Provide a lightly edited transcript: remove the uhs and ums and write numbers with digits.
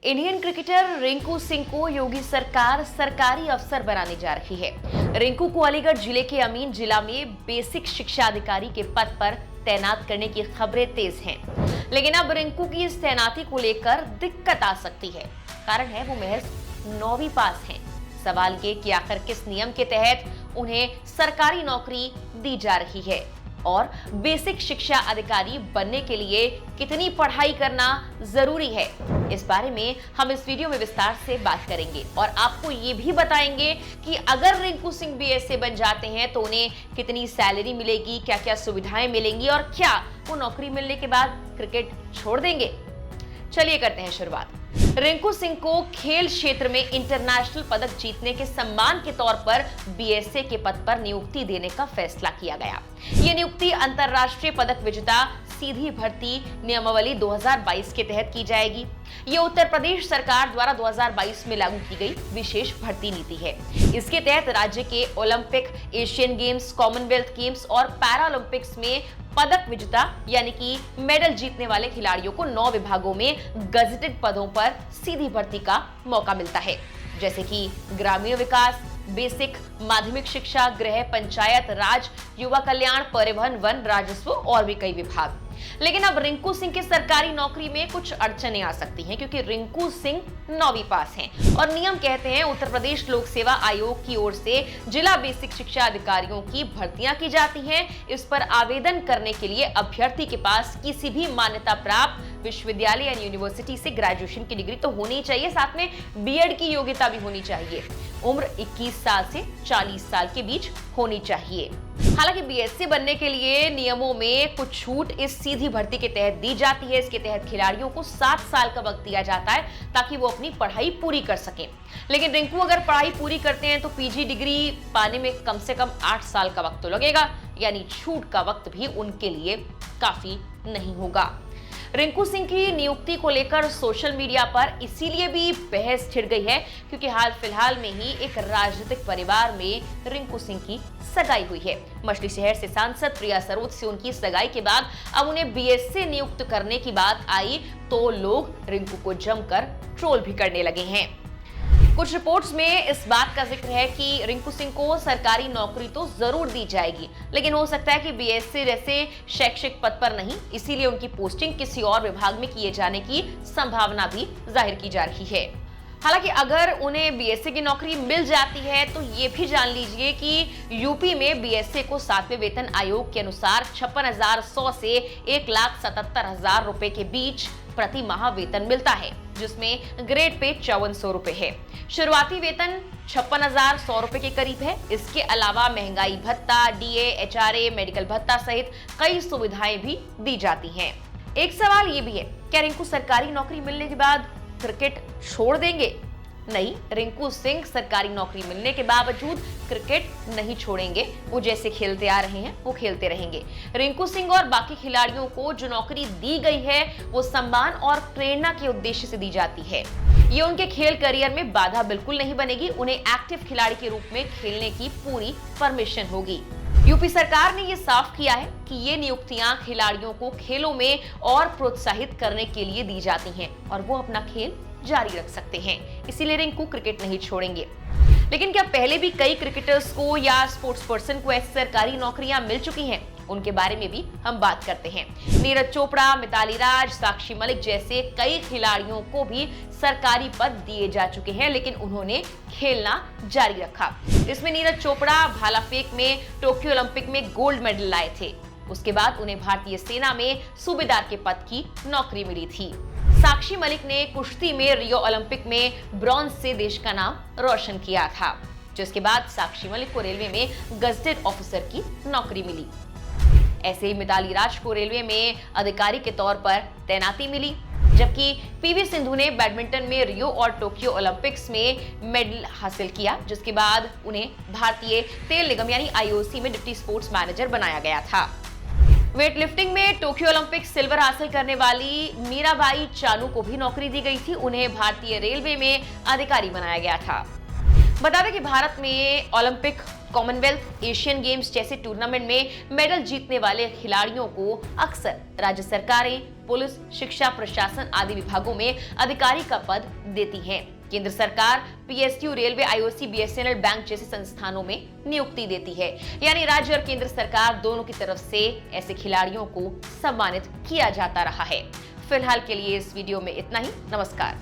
Indian cricketer Rinku Singh को योगी सरकार सरकारी अफसर बनाने जा रही है। रिंकू को अलीगढ़ जिले के अमीन जिला में बेसिक शिक्षा अधिकारी के पद पर तैनात करने की खबरें तेज हैं। लेकिन अब रिंकू की इस तैनाती को लेकर दिक्कत आ सकती है। कारण है वो महज 9वीं पास हैं। सवाल ये कि आखिर किस नियम के तहत उन्हें सरकारी नौकरी दी जा रही है और बेसिक शिक्षा अधिकारी बनने के लिए कितनी पढ़ाई करना जरूरी है। इस बारे में हम इस वीडियो में विस्तार से बात करेंगे और आपको ये भी बताएंगे कि अगर रिंकू सिंह बीएसए बन जाते हैं तो उन्हें कितनी सैलरी मिलेगी, क्या क्या सुविधाएं मिलेंगी और क्या वो नौकरी मिलने के बाद क्रिकेट छोड़ देंगे। चलिए करते हैं शुरुआत। रिंकू सिंह को खेल क्षेत्र में इंटरनेशनल पदक जीतने के सम्मान के तौर पर बीएसए के पद पर नियुक्ति देने का फैसला किया गया। ये नियुक्ति अंतर्राष्ट्रीय पदक विजेता सीधी भर्ती नियमावली 2022 के तहत की जाएगी। ये उत्तर प्रदेश सरकार द्वारा 2022 में लागू की गई विशेष भर्ती नीति है। इसके तहत राज्य के Olympic, Asian games, Commonwealth games और पैरालंपिक्स में पदक विजेता यानी कि मेडल जीतने वाले खिलाड़ियों को 9 विभागों में गजेटेड पदों पर सीधी भर्ती का मौका मिलता है, जैसे कि ग्रामीण विकास, बेसिक, माध्यमिक शिक्षा, गृह, पंचायत राज, युवा कल्याण, परिवहन, वन, राजस्व और भी कई विभाग। लेकिन अब रिंकू सिंह की सरकारी नौकरी में कुछ अड़चनें आ सकती हैं, क्योंकि रिंकू सिंह 9वीं पास हैं और नियम कहते हैं उत्तर प्रदेश लोक सेवा आयोग की ओर से जिला बेसिक शिक्षा अधिकारियों की भर्तियां की जाती हैं। इस पर आवेदन करने के लिए अभ्यर्थी के पास किसी भी मान्यता प्राप्त विश्वविद्यालय या यूनिवर्सिटी से ग्रेजुएशन की डिग्री तो होनी चाहिए, साथ में बीएड की योग्यता भी होनी चाहिए। उम्र 21 साल से 40 साल के बीच होनी चाहिए। हालांकि बीएससी बनने के लिए नियमों में कुछ छूट इस सीधी भर्ती के तहत दी जाती है। इसके तहत खिलाड़ियों को 7 साल का वक्त दिया जाता है ताकि वो अपनी पढ़ाई पूरी कर सकें। लेकिन रिंकू अगर पढ़ाई पूरी करते हैं तो पीजी डिग्री पाने में कम से कम 8 साल का वक्त तो लगेगा, यानी छूट का वक्त भी उनके लिए काफी नहीं होगा। रिंकू सिंह की नियुक्ति को लेकर सोशल मीडिया पर इसीलिए भी बहस छिड़ गई है क्योंकि हाल फिलहाल में ही एक राजनीतिक परिवार में रिंकू सिंह की सगाई हुई है। मछली शहर से सांसद प्रिया सरोज से उनकी सगाई के बाद अब उन्हें बीएसए नियुक्त करने की बात आई तो लोग रिंकू को जमकर ट्रोल भी करने लगे हैं। कुछ रिपोर्ट्स में इस बात का जिक्र है कि रिंकू सिंह को सरकारी नौकरी तो जरूर दी जाएगी, लेकिन हो सकता है कि बीएससी जैसे शैक्षिक पद पर नहीं, इसीलिए उनकी पोस्टिंग किसी और विभाग में किए जाने की संभावना भी जाहिर की जा रही है। हालांकि अगर उन्हें बीएससी की नौकरी मिल जाती है तो ये भी जान लीजिए कि यूपी में बीएससी को 7वें वेतन आयोग के अनुसार 56,100 से 1,77,000 रुपए के बीच प्रति माह वेतन मिलता है, जिसमें ग्रेड पे 5400 रुपए है। शुरुआती वेतन 56,100 रुपए के करीब है। इसके अलावा महंगाई भत्ता, डीए, एचआरए, मेडिकल भत्ता सहित कई सुविधाएं भी दी जाती हैं। एक सवाल ये भी है, क्या रिंकू सरकारी नौकरी मिलने के बाद क्रिकेट छोड़ देंगे? नहीं, रिंकू सिंह सरकारी नौकरी मिलने के बावजूद क्रिकेट नहीं छोड़ेंगे। वो जैसे खेलते आ रहे हैं वो खेलते रहेंगे। रिंकू सिंह और बाकी खिलाड़ियों को जो नौकरी दी गई है वो सम्मान और प्रेरणा के उद्देश्य से दी जाती है। ये उनके खेल करियर में बाधा बिल्कुल नहीं बनेगी। उन्हें एक्टिव खिलाड़ी के रूप में खेलने की पूरी परमिशन होगी। यूपी सरकार ने ये साफ किया है कि ये नियुक्तियां खिलाड़ियों को खेलों में और प्रोत्साहित करने के लिए दी जाती हैं और वो अपना खेल जारी रख सकते हैं। इसीलिए रिंकू क्रिकेट नहीं छोड़ेंगे। लेकिन क्या पहले भी कई क्रिकेटर्स को या स्पोर्ट्स पर्सन को ऐसी सरकारी नौकरियां मिल चुकी हैं? उनके बारे में भी हम बात करते हैं। नीरज चोपड़ा, मिताली राज, साक्षी मलिक जैसे कई खिलाड़ियों को भी सरकारी पद दिए जा चुके हैं, लेकिन उन्होंने खेलना जारी रखा। इसमें नीरज चोपड़ा भाला फेंक में टोक्यो ओलंपिक में गोल्ड मेडल लाए थे। उसके बाद उन्हें भारतीय सेना में सूबेदार के पद की नौकरी मिली थी। साक्षी मलिक ने कुश्ती में रियो ओलंपिक में ब्रॉन्ज से देश का नाम रोशन किया था, जिसके बाद साक्षी मलिक को रेलवे में गजेटेड ऑफिसर की नौकरी मिली। ऐसे ही मिताली राज को रेलवे में अधिकारी के तौर पर तैनाती मिली, जबकि पीवी सिंधु ने बैडमिंटन में रियो और टोक्यो ओलंपिक्स में मेडल हासिल किया, जिसके बाद उन्हें भारतीय तेल निगम यानी आईओसी में डिप्टी स्पोर्ट्स मैनेजर बनाया गया था। वेट लिफ्टिंग में टोक्यो ओलंपिक सिल्वर हासिल करने वाली मीराबाई चानू को भी नौकरी दी गई थी। उन्हें भारतीय रेलवे में अधिकारी बनाया गया था। बता दें कि भारत में ओलंपिक कॉमनवेल्थ, एशियन गेम्स जैसे टूर्नामेंट में मेडल जीतने वाले खिलाड़ियों को अक्सर राज्य सरकारें, पुलिस, शिक्षा प्रशासन आदि विभागों में अधिकारी का पद देती है। केंद्र सरकार PSU, railway, IOC, BSNL, bank जैसे संस्थानों में नियुक्ति देती है। यानी राज्य और केंद्र सरकार दोनों की तरफ से ऐसे खिलाड़ियों को सम्मानित किया जाता रहा है। फिलहाल के लिए इस वीडियो में इतना ही। नमस्कार।